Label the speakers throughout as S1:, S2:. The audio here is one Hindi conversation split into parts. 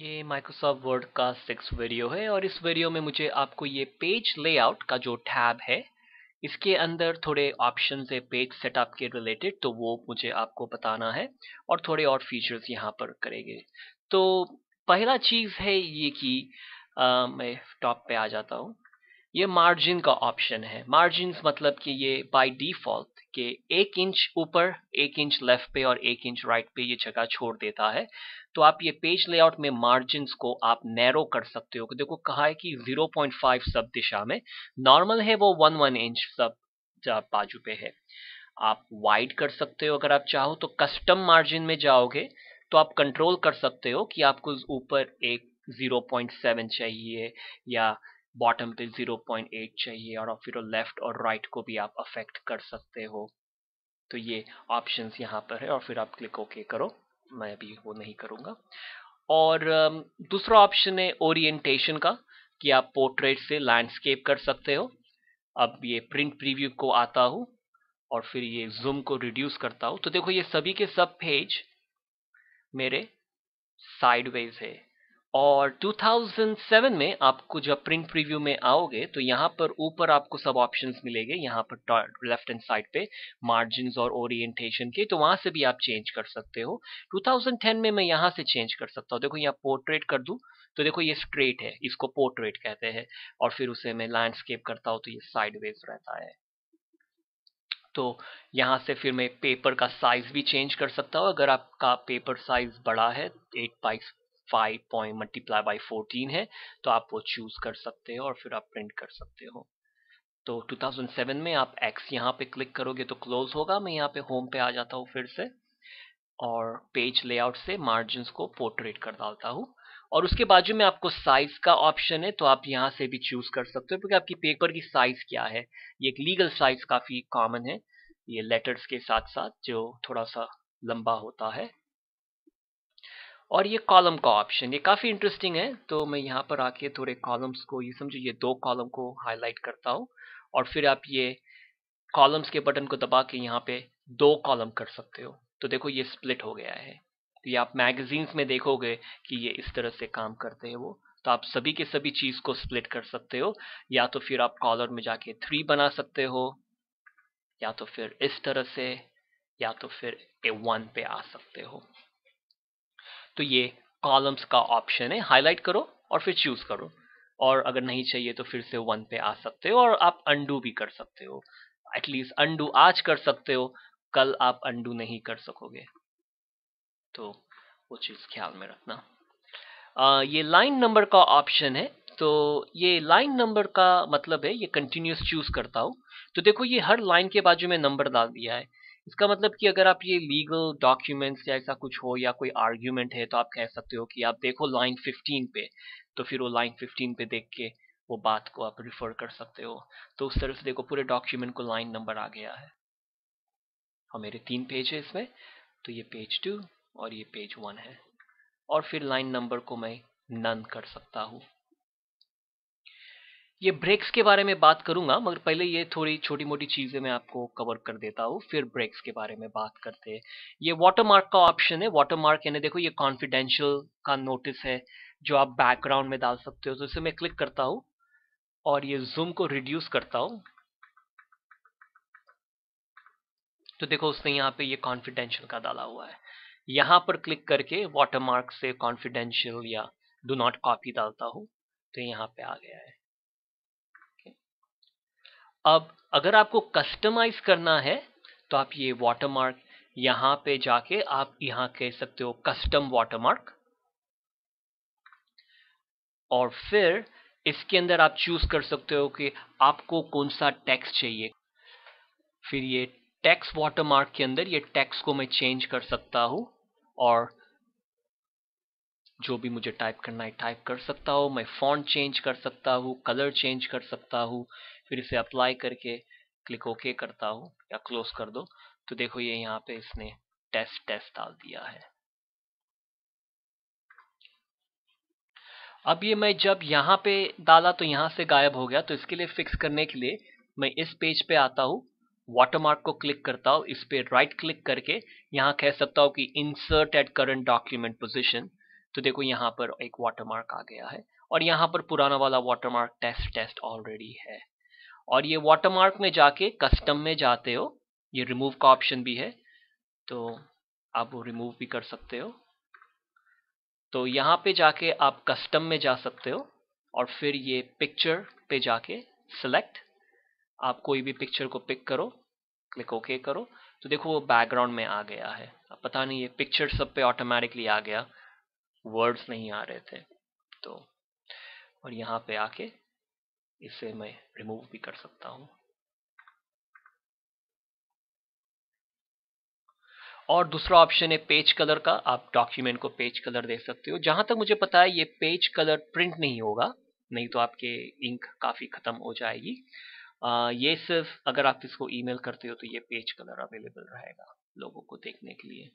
S1: ये माइक्रोसॉफ्ट वर्ड का 6 वीडियो है और इस वीडियो में मुझे आपको ये पेज लेआउट का जो टैब है इसके अंदर थोड़े ऑप्शंस है पेज सेटअप के रिलेटेड, तो वो मुझे आपको बताना है और थोड़े और फीचर्स यहाँ पर करेंगे। तो पहला चीज़ है ये कि मैं टॉप पे आ जाता हूँ। ये मार्जिन का ऑप्शन है। मार्जिन्स मतलब कि ये बाय डिफ़ॉल्ट के 1 इंच ऊपर, 1 इंच लेफ्ट पे और 1 इंच राइट पे ये जगह छोड़ देता है। तो आप ये पेज लेआउट में मार्जिन्स को आप नैरो कर सकते हो। देखो कहा है कि 0.5 सब दिशा में, नॉर्मल है वो 1 इंच सब बाजू पे है। आप वाइड कर सकते हो अगर आप चाहो तो। कस्टम मार्जिन में जाओगे तो आप कंट्रोल कर सकते हो कि आपको ऊपर एक 0.7 चाहिए या बॉटम पे 0.8 चाहिए, और फिर लेफ्ट और राइट को भी आप अफेक्ट कर सकते हो। तो ये ऑप्शंस यहाँ पर है और फिर आप क्लिक ओके करो। मैं अभी वो नहीं करूँगा। और दूसरा ऑप्शन है ओरिएंटेशन का, कि आप पोर्ट्रेट से लैंडस्केप कर सकते हो। अब ये प्रिंट प्रीव्यू को आता हूँ और फिर ये जूम को रिड्यूस करता हूँ, तो देखो ये सभी के सब पेज मेरे साइडवेज है। और 2007 में आपको जब प्रिंट प्रीव्यू में आओगे तो यहाँ पर ऊपर आपको सब ऑप्शंस मिलेंगे, यहाँ पर लेफ्ट हैंड साइड पे मार्जिन्स और ओरिएंटेशन के, तो वहां से भी आप चेंज कर सकते हो। 2010 में मैं यहाँ से चेंज कर सकता हूँ। देखो यहाँ पोर्ट्रेट कर दूं तो देखो ये स्ट्रेट है, इसको पोर्ट्रेट कहते हैं। और फिर उसे मैं लैंडस्केप करता हूँ तो ये साइडवेज रहता है। तो यहाँ से फिर मैं पेपर का साइज भी चेंज कर सकता हूँ। अगर आपका पेपर साइज बड़ा है, 8/5 पॉइंट मल्टीप्लाई बाई 14 है, तो आप वो चूज कर सकते हो और फिर आप प्रिंट कर सकते हो। तो 2007 में आप X यहाँ पे क्लिक करोगे तो क्लोज होगा। मैं यहाँ पे होम पे आ जाता हूँ फिर से, और पेज लेआउट से मार्जिन्स को पोर्ट्रेट कर डालता हूँ। और उसके बाजू में आपको साइज का ऑप्शन है, तो आप यहाँ से भी चूज कर सकते हो क्योंकि आपकी पेपर की साइज क्या है। ये एक लीगल साइज काफी कॉमन है, ये लेटर्स के साथ साथ जो थोड़ा सा लंबा होता है। और ये कॉलम का ऑप्शन, ये काफी इंटरेस्टिंग है। तो मैं यहाँ पर आके थोड़े कॉलम्स को, ये समझो ये 2 कॉलम को हाईलाइट करता हूँ और फिर आप ये कॉलम्स के बटन को दबा के यहाँ पे 2 कॉलम कर सकते हो। तो देखो ये स्प्लिट हो गया है। तो ये आप मैगजीन्स में देखोगे कि ये इस तरह से काम करते हैं वो। तो आप सभी के सभी चीज को स्प्लिट कर सकते हो, या तो फिर आप कॉलर में जाके 3 बना सकते हो, या तो फिर इस तरह से, या तो फिर A1 पे आ सकते हो। तो ये कॉलम्स का ऑप्शन है, हाईलाइट करो और फिर चूज करो। और अगर नहीं चाहिए तो फिर से 1 पे आ सकते हो, और आप अंडू भी कर सकते हो। एटलीस्ट अंडू आज कर सकते हो, कल आप अंडू नहीं कर सकोगे। तो वो चीज ख्याल में रखना। ये लाइन नंबर का ऑप्शन है। तो ये लाइन नंबर का मतलब है, ये कंटिन्यूस चूज करता हूँ। तो देखो ये हर लाइन के बाजू में नंबर डाल दिया है। इसका मतलब कि अगर आप ये लीगल डॉक्यूमेंट्स या ऐसा कुछ हो या कोई आर्ग्यूमेंट है, तो आप कह सकते हो कि आप देखो लाइन 15 पे, तो फिर वो लाइन 15 पे देख के वो बात को आप रिफर कर सकते हो। तो उस तरह से देखो पूरे डॉक्यूमेंट को लाइन नंबर आ गया है। और मेरे 3 पेज है इसमें, तो ये पेज 2 और ये पेज 1 है। और फिर लाइन नंबर को मैं नन कर सकता हूँ। ये ब्रेक्स के बारे में बात करूंगा, मगर पहले ये थोड़ी छोटी मोटी चीजें मैं आपको कवर कर देता हूँ, फिर ब्रेक्स के बारे में बात करते हैं। ये वाटरमार्क का ऑप्शन है। वाटरमार्क यानी देखो ये कॉन्फिडेंशियल का नोटिस है जो आप बैकग्राउंड में डाल सकते हो। तो इसे मैं क्लिक करता हूँ और ये जूम को रिड्यूस करता हूँ, तो देखो उसने यहाँ पे ये कॉन्फिडेंशियल का डाला हुआ है। यहाँ पर क्लिक करके वाटरमार्क से कॉन्फिडेंशियल या डू नॉट कॉपी डालता हूँ, तो यहाँ पे आ गया है। अब अगर आपको कस्टमाइज करना है तो आप ये वाटरमार्क यहाँ पे जाके आप यहाँ कह सकते हो कस्टम वाटरमार्क, और फिर इसके अंदर आप चूज कर सकते हो कि आपको कौन सा टेक्स्ट चाहिए। फिर ये टेक्स्ट वाटरमार्क के अंदर ये टेक्स्ट को मैं चेंज कर सकता हूँ, और जो भी मुझे टाइप करना है टाइप कर सकता हूँ। मैं फॉन्ट चेंज कर सकता हूँ, कलर चेंज कर सकता हूँ। फिर इसे अप्लाई करके क्लिक ओके करता हूँ या क्लोज कर दो, तो देखो ये यहाँ पे इसने टेस्ट टेस्ट डाल दिया है। अब ये मैं जब यहाँ पे डाला तो यहाँ से गायब हो गया। तो इसके लिए फिक्स करने के लिए मैं इस पेज पे आता हूँ, वाटरमार्क को क्लिक करता हूँ, इस पे राइट क्लिक करके यहाँ कह सकता हूँ कि insert at current document position. तो देखो यहाँ पर एक वाटरमार्क आ गया है और यहाँ पर पुराना वाला वाटरमार्क टेस्ट ऑलरेडी है। और ये वाटरमार्क में जाके कस्टम में जाते हो, ये रिमूव का ऑप्शन भी है, तो आप वो रिमूव भी कर सकते हो। तो यहाँ पे जाके आप कस्टम में जा सकते हो और फिर ये पिक्चर पे जाके सिलेक्ट, आप कोई भी पिक्चर को पिक करो, क्लिक ओके करो, तो देखो वो बैकग्राउंड में आ गया है। अब पता नहीं ये पिक्चर सब पे ऑटोमेटिकली आ गया, वर्ड्स नहीं आ रहे थे। तो और यहाँ पे आके इसे मैं रिमूव भी कर सकता हूँ। और दूसरा ऑप्शन है पेज कलर का, आप डॉक्यूमेंट को पेज कलर दे सकते हो। जहां तक मुझे पता है ये पेज कलर प्रिंट नहीं होगा, नहीं तो आपके इंक काफी खत्म हो जाएगी। ये सिर्फ अगर आप इसको ईमेल करते हो तो ये पेज कलर अवेलेबल रहेगा लोगों को देखने के लिए।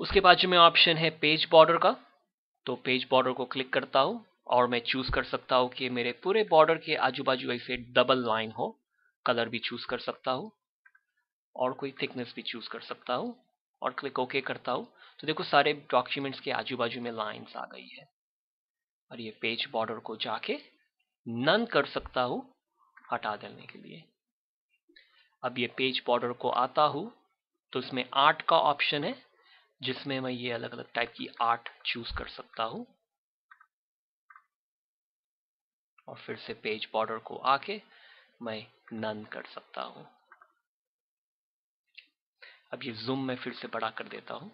S1: उसके बाजू में ऑप्शन है पेज बॉर्डर का, तो पेज बॉर्डर को क्लिक करता हूँ और मैं चूज कर सकता हूँ कि मेरे पूरे बॉर्डर के आजू बाजू ऐसे डबल लाइन हो। कलर भी चूज कर सकता हूँ और कोई थिकनेस भी चूज कर सकता हूँ और क्लिक ओके करता हूँ। तो देखो सारे डॉक्यूमेंट्स के आजू बाजू में लाइंस आ गई है। और ये पेज बॉर्डर को जाके नन कर सकता हूँ हटा देने के लिए। अब ये पेज बॉर्डर को आता हूँ तो इसमें आर्ट का ऑप्शन है, जिसमें मैं ये अलग अलग टाइप की आर्ट चूज कर सकता हूँ और फिर से पेज बॉर्डर को आके मैं नन कर सकता हूँ। अब ये जूम में फिर से बड़ा कर देता हूँ।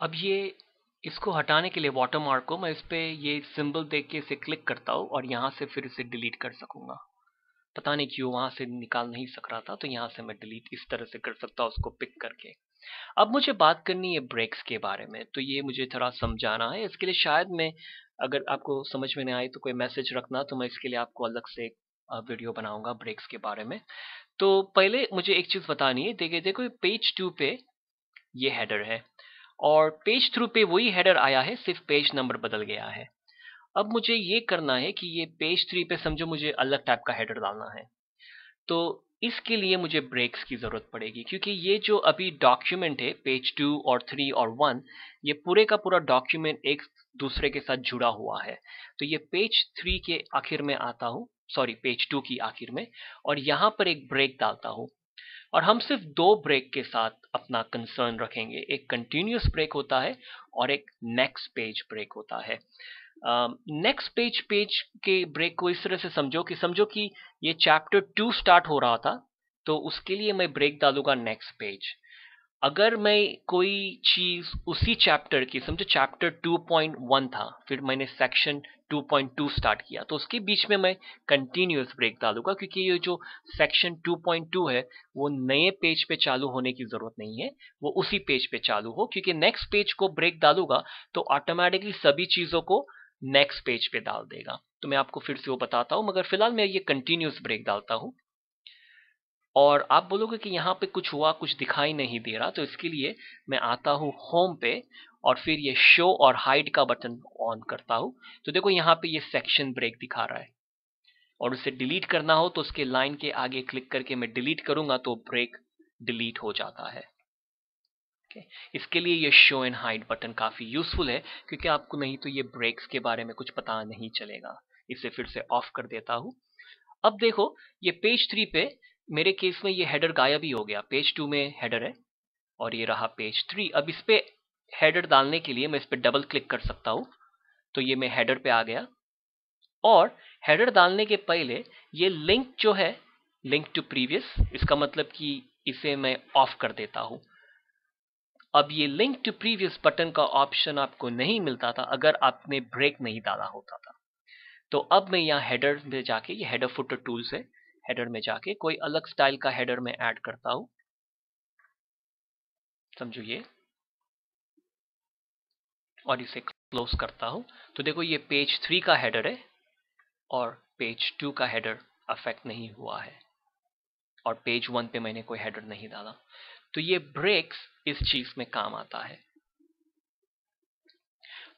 S1: अब ये इसको हटाने के लिए वाटरमार्क को मैं इस पे ये सिंबल देख के इसे क्लिक करता हूँ और यहाँ से फिर इसे डिलीट कर सकूंगा। पता नहीं क्यों वहां से निकाल नहीं सक रहा था, तो यहाँ से मैं डिलीट इस तरह से कर सकता हूँ उसको पिक करके। अब मुझे बात करनी है ब्रेक्स के बारे में, तो ये मुझे थोड़ा समझाना है। इसके लिए शायद मैं, अगर आपको समझ में नहीं आई तो कोई मैसेज रखना, तो मैं इसके लिए आपको अलग से वीडियो बनाऊंगा ब्रेक्स के बारे में। तो पहले मुझे एक चीज बतानी है। देखिए देखो पेज 2 पे ये हेडर है और पेज 3 पे वही हेडर आया है, सिर्फ पेज नंबर बदल गया है। अब मुझे ये करना है कि ये पेज 3 पे समझो मुझे अलग टाइप का हेडर डालना है, तो इसके लिए मुझे ब्रेक्स की जरूरत पड़ेगी, क्योंकि ये जो अभी डॉक्यूमेंट है पेज 2 और 3 और 1, ये पूरे का पूरा डॉक्यूमेंट एक दूसरे के साथ जुड़ा हुआ है। तो ये पेज 3 के आखिर में आता हूँ, सॉरी पेज 2 की आखिर में, और यहाँ पर एक ब्रेक डालता हूँ। और हम सिर्फ दो ब्रेक के साथ अपना कंसर्न रखेंगे, एक कंटिन्यूस ब्रेक होता है और एक नेक्स्ट पेज ब्रेक होता है। नेक्स्ट पेज के ब्रेक को इस तरह से समझो कि ये चैप्टर 2 स्टार्ट हो रहा था, तो उसके लिए मैं ब्रेक डालूंगा नेक्स्ट पेज। अगर मैं कोई चीज उसी चैप्टर की, समझो चैप्टर 2.1 था, फिर मैंने सेक्शन 2.2 स्टार्ट किया, तो उसके बीच में मैं कंटिन्यूअस ब्रेक डालूंगा, क्योंकि ये जो सेक्शन 2.2 है वो नए पेज पे चालू होने की जरूरत नहीं है, वो उसी पेज पे चालू हो, क्योंकि नेक्स्ट पेज को ब्रेक डालूंगा तो ऑटोमेटिकली सभी चीजों को नेक्स्ट पेज पे डाल देगा। तो मैं आपको फिर से वो बताता हूँ, मगर फिलहाल मैं ये कंटिन्यूअस ब्रेक डालता हूँ। और आप बोलोगे कि यहाँ पे कुछ हुआ, कुछ दिखाई नहीं दे रहा, तो इसके लिए मैं आता हूँ होम पे और फिर ये शो और हाइड का बटन ऑन करता हूँ। तो देखो यहाँ पे ये सेक्शन ब्रेक दिखा रहा है, और उसे डिलीट करना हो तो उसके लाइन के आगे क्लिक करके मैं डिलीट करूंगा तो ब्रेक डिलीट हो जाता है। इसके लिए ये शो एंड हाइड बटन काफी यूजफुल है, क्योंकि आपको नहीं तो ये ब्रेक्स के बारे में कुछ पता नहीं चलेगा। इसे फिर से ऑफ कर देता हूँ। अब देखो ये पेज 3 पे मेरे केस में ये हेडर गायब ही हो गया। पेज 2 में हेडर है और ये रहा पेज 3। अब इस पे हेडर डालने के लिए मैं इस पे डबल क्लिक कर सकता हूँ, तो ये मैं हेडर पे आ गया। और हेडर डालने के पहले ये लिंक जो है, लिंक टू प्रीवियस, इसका मतलब कि इसे मैं ऑफ कर देता हूँ। अब ये लिंक टू प्रीवियस बटन का ऑप्शन आपको नहीं मिलता था अगर आपने ब्रेक नहीं डाला होता था। तो अब मैं यहाँ हेडर में जाके, ये हेडर फुटर टूल से हेडर में जाके कोई अलग स्टाइल का हेडर में ऐड करता हूं, समझो ये, और इसे क्लोज करता हूं। तो देखो ये पेज 3 का हेडर है और पेज 2 का हेडर अफेक्ट नहीं हुआ है, और पेज 1 पे मैंने कोई हेडर नहीं डाला। तो ये ब्रेक्स इस चीज में काम आता है।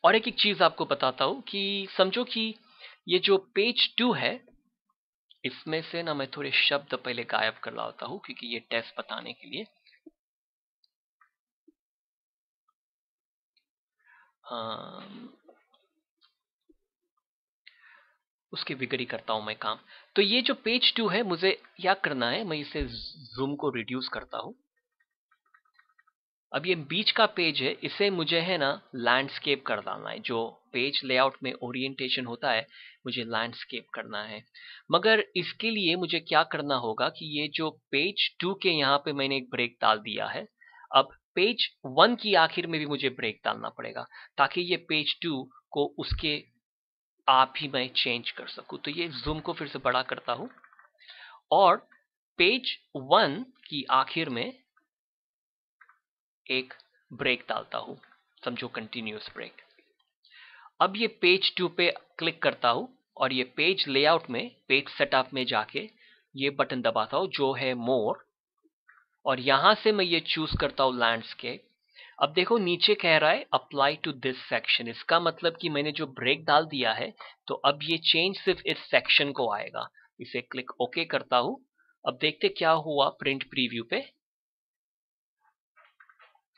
S1: और एक चीज आपको बताता हूं कि समझो कि ये जो पेज 2 है, इसमें से ना मैं थोड़े शब्द पहले गायब कर लाता हूं, क्योंकि ये टेस्ट बताने के लिए। उसकी विगड़ी करता हूं मैं काम। तो ये जो पेज 2 है मुझे क्या करना है, मैं इसे जूम को रिड्यूस करता हूं। अब ये बीच का पेज है, इसे मुझे है ना लैंडस्केप कर डालना है। जो पेज लेआउट में ओरिएंटेशन होता है मुझे लैंडस्केप करना है। मगर इसके लिए मुझे क्या करना होगा कि ये जो पेज 2 के यहाँ पे मैंने एक ब्रेक डाल दिया है, अब पेज 1 की आखिर में भी मुझे ब्रेक डालना पड़ेगा ताकि ये पेज 2 को उसके आप ही मैं चेंज कर सकूं। तो ये जूम को फिर से बड़ा करता हूं और पेज 1 की आखिर में एक ब्रेक डालता हूं, समझो कंटिन्यूअस ब्रेक। अब ये पेज 2 पे क्लिक करता हूं और ये पेज लेआउट में पेज सेटअप में जाके ये बटन दबाता हूं जो है मोर, और यहां से मैं ये चूज करता हूं लैंडस्केप। अब देखो नीचे कह रहा है अप्लाई टू दिस सेक्शन, इसका मतलब कि मैंने जो ब्रेक डाल दिया है तो अब ये चेंज सिर्फ इस सेक्शन को आएगा। इसे क्लिक ओके करता हूं। अब देखते क्या हुआ प्रिंट प्रीव्यू पे।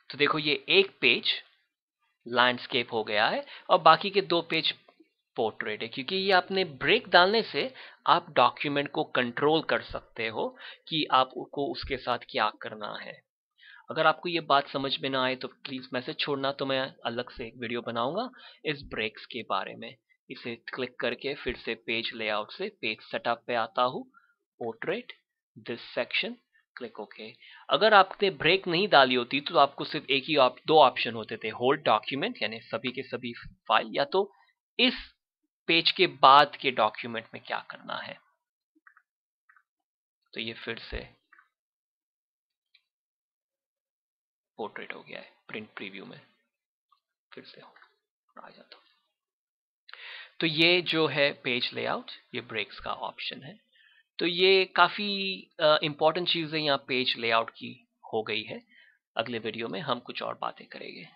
S1: तो देखो ये एक पेज लैंडस्केप हो गया है और बाकी के 2 पेज पोर्ट्रेट है, क्योंकि ये आपने ब्रेक डालने से आप डॉक्यूमेंट को कंट्रोल कर सकते हो कि आपको उसके साथ क्या करना है। अगर आपको ये बात समझ में ना आए तो प्लीज मैसेज छोड़ना, तो मैं अलग से एक वीडियो बनाऊंगा इस ब्रेक्स के बारे में। इसे क्लिक करके फिर से पेज लेआउट से पेज सेटअप पे आता हूँ, portrait this section, click okay. अगर आपने ब्रेक नहीं डाली होती तो आपको सिर्फ एक ही दो ऑप्शन होते थे, होल्ड डॉक्यूमेंट यानी सभी के सभी फाइल, या तो इस पेज के बाद के डॉक्यूमेंट में क्या करना है। तो ये फिर से पोर्ट्रेट हो गया है प्रिंट प्रीव्यू में, फिर से आ जाता हूं। तो ये जो है पेज लेआउट, ये ब्रेक्स का ऑप्शन है। तो ये काफी इंपॉर्टेंट चीज है यहाँ पेज लेआउट की हो गई है। अगले वीडियो में हम कुछ और बातें करेंगे।